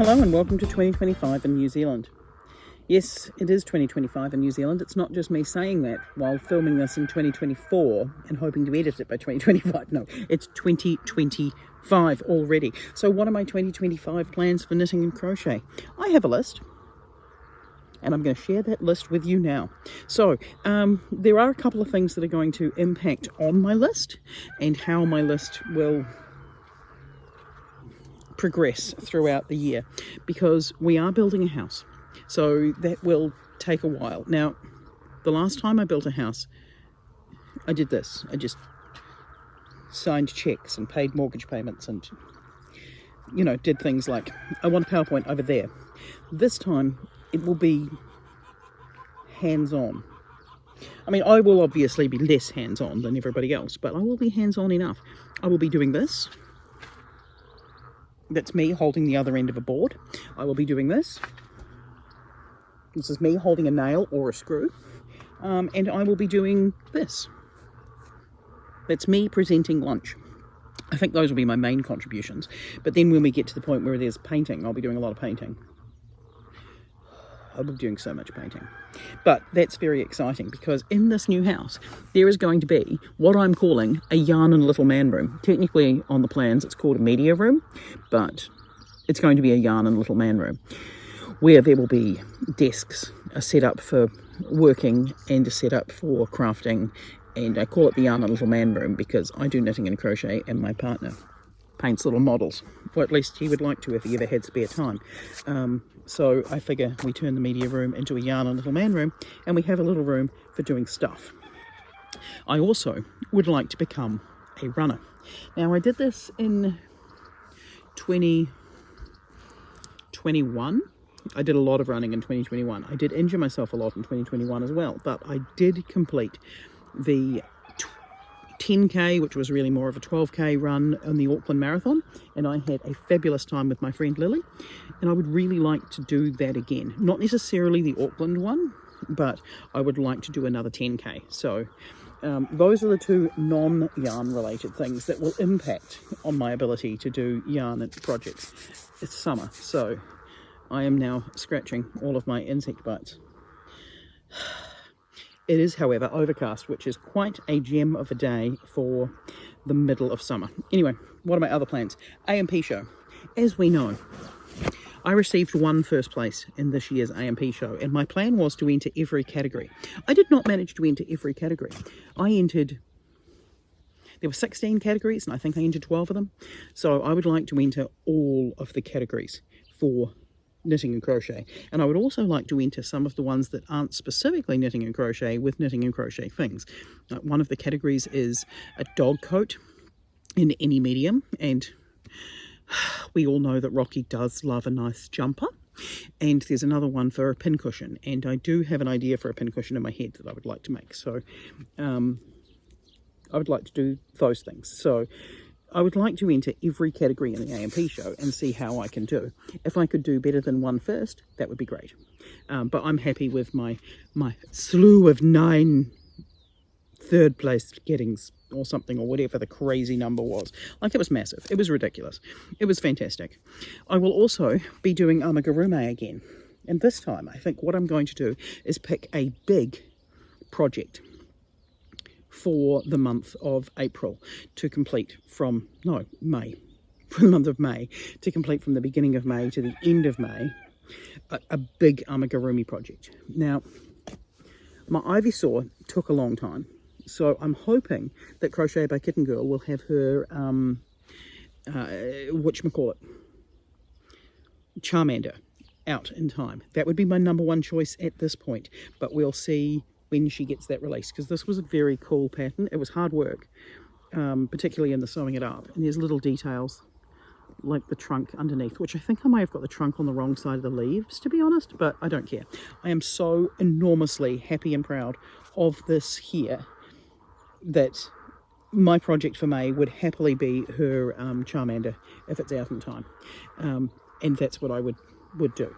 Hello and welcome to 2025 in New Zealand. Yes, it is 2025 in New Zealand. It's not just me saying that while filming this in 2024 and hoping to edit it by 2025. No, it's 2025 already. So what are my 2025 plans for knitting and crochet? I have a list, and I'm going to share that list with you now. So there are a couple of things that are going to impact on my list and how my list will progress throughout the year, because we are building a house, so that will take a while. Now, the last time I built a house, I did this. I just signed checks and paid mortgage payments and, you know, did things like, I want a PowerPoint over there. This time it will be hands-on. I mean, I will obviously be less hands-on than everybody else, but I will be hands-on enough. I will be doing this. That's me holding the other end of a board. I will be doing this. This is me holding a nail or a screw. And I will be doing this. That's me presenting lunch. I think those will be my main contributions. But then when we get to the point where there's painting, I'll be doing a lot of painting. I'll be doing so much painting. But that's very exciting, because in this new house, there is going to be what I'm calling a yarn and little man room. Technically, on the plans, it's called a media room, but it's going to be a yarn and little man room, where there will be desks, a setup for working and a setup for crafting. And I call it the yarn and little man room because I do knitting and crochet and my partner paints little models. Or at least he would like to if he ever had spare time. So I figure we turn the media room into a yarn and little man room, and we have a little room for doing stuff. I also would like to become a runner. Now, I did this in 2021. I did a lot of running in 2021. I did injure myself a lot in 2021 as well, but I did complete the 10k, which was really more of a 12k run on the Auckland Marathon, and I had a fabulous time with my friend Lily, and I would really like to do that again. Not necessarily the Auckland one, but I would like to do another 10k. So those are the two non-yarn related things that will impact on my ability to do yarn projects. It's summer, so I am now scratching all of my insect bites. It is, however, overcast, which is quite a gem of a day for the middle of summer. Anyway, what are my other plans? AMP show. As we know, I received one first place in this year's AMP show, and my plan was to enter every category. I did not manage to enter every category. There were 16 categories, and I think I entered 12 of them. So I would like to enter all of the categories for knitting and crochet, and I would also like to enter some of the ones that aren't specifically knitting and crochet with knitting and crochet things. One of the categories is a dog coat in any medium, and we all know that Rocky does love a nice jumper. And there's another one for a pincushion, and I do have an idea for a pincushion in my head that I would like to make. So I would like to do those things. So I would like to enter every category in the AMP show and see how I can do. If I could do better than one first, that would be great. But I'm happy with my slew of 9 third place gettings or something, or whatever the crazy number was. Like, it was massive. It was ridiculous. It was fantastic. I will also be doing amigurumi again. And this time, I think what I'm going to do is pick a big project for the month of April to complete from the month of May to complete from the beginning of May to the end of May, a big amigurumi project. Now, my ivy saw took a long time, so I'm hoping that Crochet by Kitten Girl will have her Charmander out in time. That would be my number one choice at this point, but we'll see when she gets that released, because this was a very cool pattern. It was hard work, particularly in the sewing it up, and there's little details like the trunk underneath, which I think I might have got the trunk on the wrong side of the leaves, to be honest, but I don't care. I am so enormously happy and proud of this here that my project for May would happily be her Charmander if it's out in time, and that's what I would do.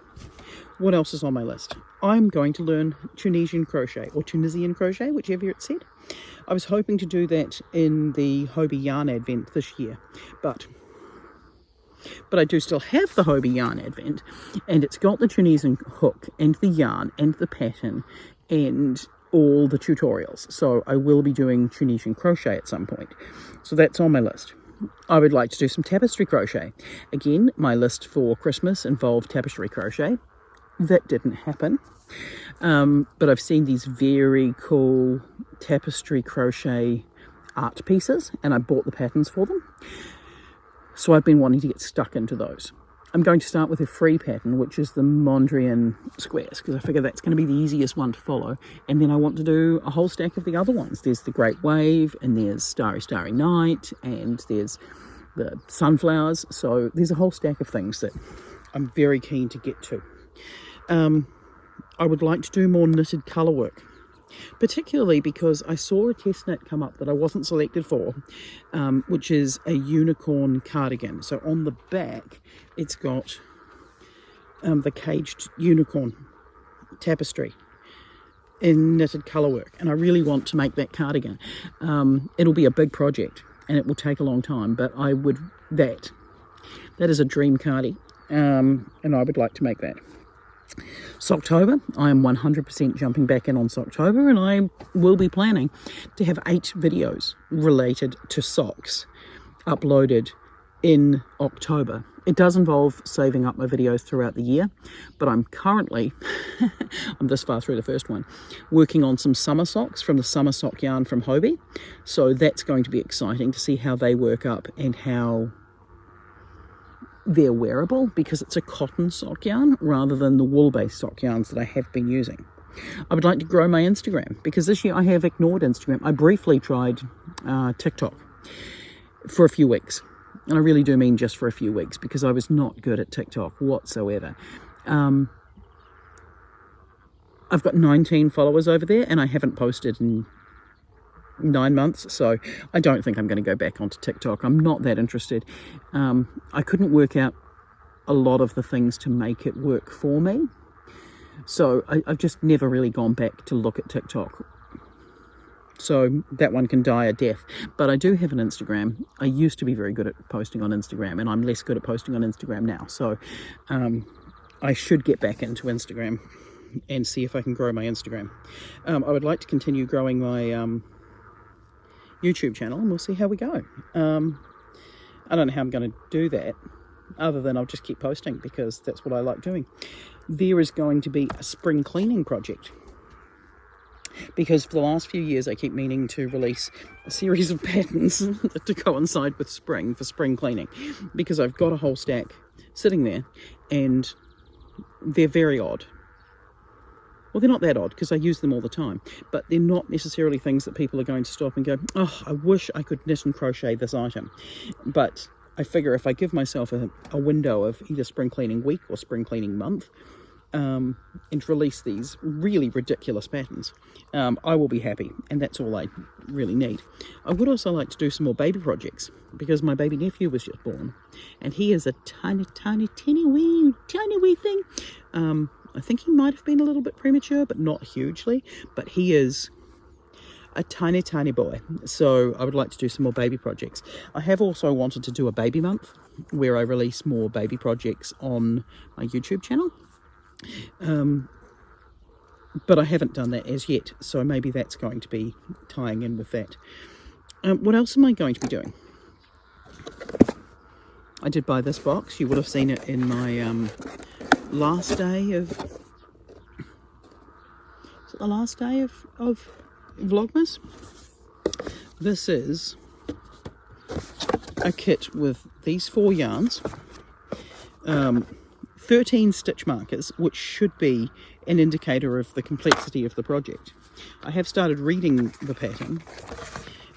What else is on my list? I'm going to learn Tunisian crochet, or Tunisian crochet, whichever it's said. I was hoping to do that in the Hobie Yarn Advent this year, but but I do still have the Hobie Yarn Advent, and it's got the Tunisian hook and the yarn and the pattern and all the tutorials. So I will be doing Tunisian crochet at some point. So that's on my list. I would like to do some tapestry crochet. Again, my list for Christmas involved tapestry crochet. That didn't happen. But I've seen these very cool tapestry crochet art pieces, and I bought the patterns for them. So I've been wanting to get stuck into those. I'm going to start with a free pattern, which is the Mondrian squares, because I figure that's going to be the easiest one to follow. And then I want to do a whole stack of the other ones. There's the Great Wave, and there's Starry Starry Night, and there's the sunflowers. So there's a whole stack of things that I'm very keen to get to. I would like to do more knitted colour work, particularly because I saw a test knit come up that I wasn't selected for, which is a unicorn cardigan. So on the back, it's got the caged unicorn tapestry in knitted colour work, and I really want to make that cardigan. It'll be a big project, and it will take a long time, but I would, that is a dream cardie, and I would like to make that. Socktober, I am 100% jumping back in on Socktober, and I will be planning to have 8 videos related to socks uploaded in October. It does involve saving up my videos throughout the year, but I'm currently, I'm this far through the first one, working on some summer socks from the summer sock yarn from Hobie. So that's going to be exciting to see how they work up and how they're wearable, because it's a cotton sock yarn rather than the wool-based sock yarns that I have been using. I would like to grow my Instagram, because this year I have ignored Instagram. I briefly tried TikTok for a few weeks, and I really do mean just for a few weeks, because I was not good at TikTok whatsoever. I've got 19 followers over there, and I haven't posted in 9 months, so I don't think I'm going to go back onto TikTok. I'm not that interested. I couldn't work out a lot of the things to make it work for me, so I've just never really gone back to look at TikTok. So that one can die a death. But I do have an Instagram. I used to be very good at posting on Instagram, and I'm less good at posting on Instagram now, so I should get back into Instagram and see if I can grow my Instagram. I would like to continue growing my YouTube channel, and we'll see how we go. I don't know how I'm going to do that, other than I'll just keep posting, because that's what I like doing. There is going to be a spring cleaning project, because for the last few years I keep meaning to release a series of patterns to coincide with spring, for spring cleaning, because I've got a whole stack sitting there, and they're very odd. Well, they're not that odd, because I use them all the time, but they're not necessarily things that people are going to stop and go, oh, I wish I could knit and crochet this item. But I figure if I give myself a window of either spring cleaning week or spring cleaning month, and release these really ridiculous patterns, I will be happy, and that's all I really need. I would also like to do some more baby projects, because my baby nephew was just born, and he is a tiny wee thing. I think he might have been a little bit premature, but not hugely. But he is a tiny boy. So I would like to do some more baby projects. I have also wanted to do a baby month, where I release more baby projects on my YouTube channel. But I haven't done that as yet. So maybe that's going to be tying in with that. What else am I going to be doing? I did buy this box. You would have seen it in my last day of, is it the last day of Vlogmas? This is a kit with these 4 yarns, 13 stitch markers, which should be an indicator of the complexity of the project. I have started reading the pattern,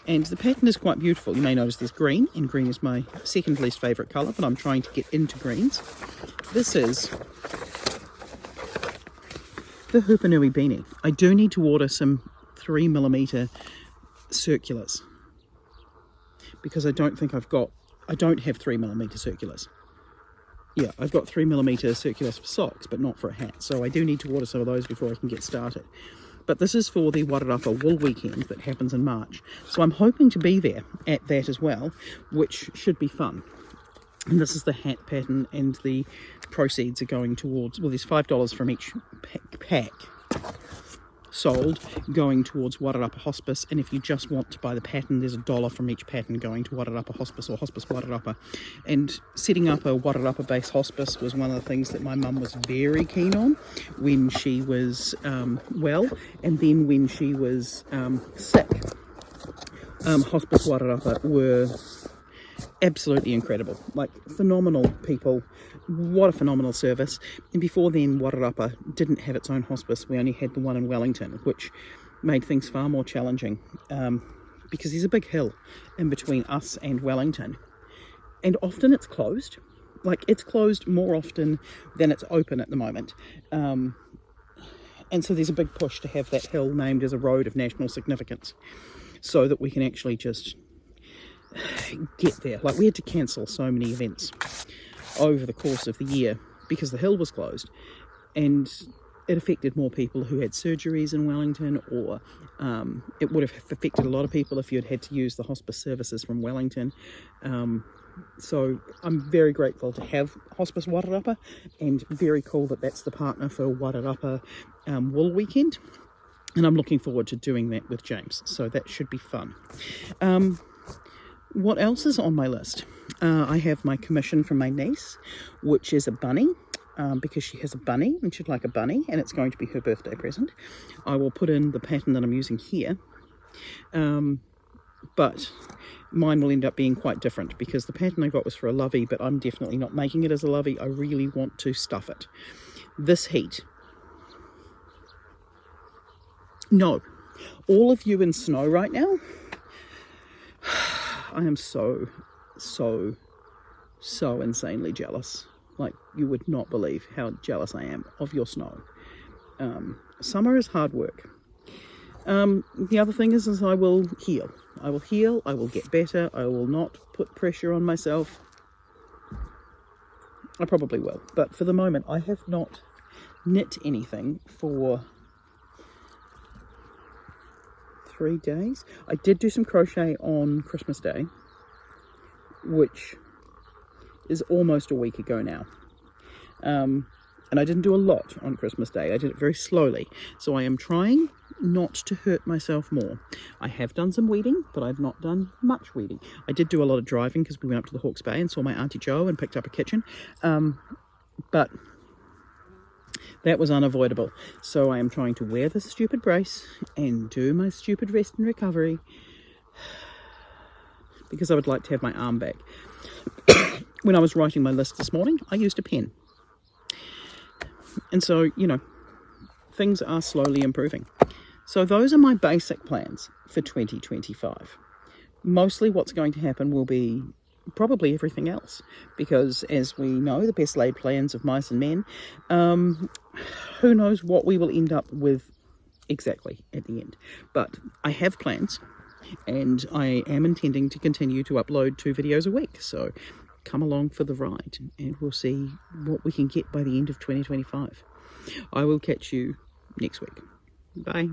and the pattern is quite beautiful. You may notice there's green, and green is my second least favourite colour, but I'm trying to get into greens. This is the Hupanui beanie. I do need to order some 3mm circulars, because I don't have 3mm circulars. Yeah, I've got 3mm circulars for socks, but not for a hat, so I do need to order some of those before I can get started. But this is for the Wairarapa Wool Weekend that happens in March, so I'm hoping to be there at that as well, which should be fun. And this is the hat pattern, and the proceeds are going towards, well, there's $5 from each pack sold going towards Wairarapa Hospice, and if you just want to buy the pattern, there's $1 from each pattern going to Wairarapa Hospice or Hospice Wairarapa. And setting up a Wairarapa based hospice was one of the things that my mum was very keen on when she was well, and then when she was sick. Hospice Wairarapa were absolutely incredible, like phenomenal people. What a phenomenal service. And before then, Wairarapa didn't have its own hospice. We only had the one in Wellington, which made things far more challenging, because there's a big hill in between us and Wellington, and often it's closed. Like, it's closed more often than it's open at the moment, and so there's a big push to have that hill named as a road of national significance, so that we can actually just get there. Like, we had to cancel so many events over the course of the year because the hill was closed, and it affected more people who had surgeries in Wellington, or it would have affected a lot of people if you had to use the hospice services from Wellington. So I'm very grateful to have Hospice Wairarapa, and very cool that that's the partner for Wairarapa Wool Weekend, and I'm looking forward to doing that with James, so that should be fun. What else is on my list? I have my commission from my niece, which is a bunny, because she has a bunny and she'd like a bunny, and it's going to be her birthday present. I will put in the pattern that I'm using here, but mine will end up being quite different, because the pattern I got was for a lovey, but I'm definitely not making it as a lovey. I really want to stuff it. This heat. No. All of you in snow right now, I am so insanely jealous. Like, you would not believe how jealous I am of your snow. Summer is hard work. The other thing is I will heal. I will get better. I will not put pressure on myself. I probably will. But for the moment, I have not knit anything for 3 days. I did do some crochet on Christmas Day, which is almost a week ago now. And I didn't do a lot on Christmas Day. I did it very slowly. So I am trying not to hurt myself more. I have done some weeding, but I've not done much weeding. I did do a lot of driving because we went up to the Hawke's Bay and saw my Auntie Jo and picked up a kitchen. But that was unavoidable. So I am trying to wear this stupid brace and do my stupid rest and recovery, because I would like to have my arm back. When I was writing my list this morning, I used a pen. And so, you know, things are slowly improving. So those are my basic plans for 2025. Mostly what's going to happen will be probably everything else, because as we know, the best laid plans of mice and men, who knows what we will end up with exactly at the end. But I have plans, and I am intending to continue to upload 2 videos a week, so come along for the ride, and we'll see what we can get by the end of 2025. I will catch you next week. Bye.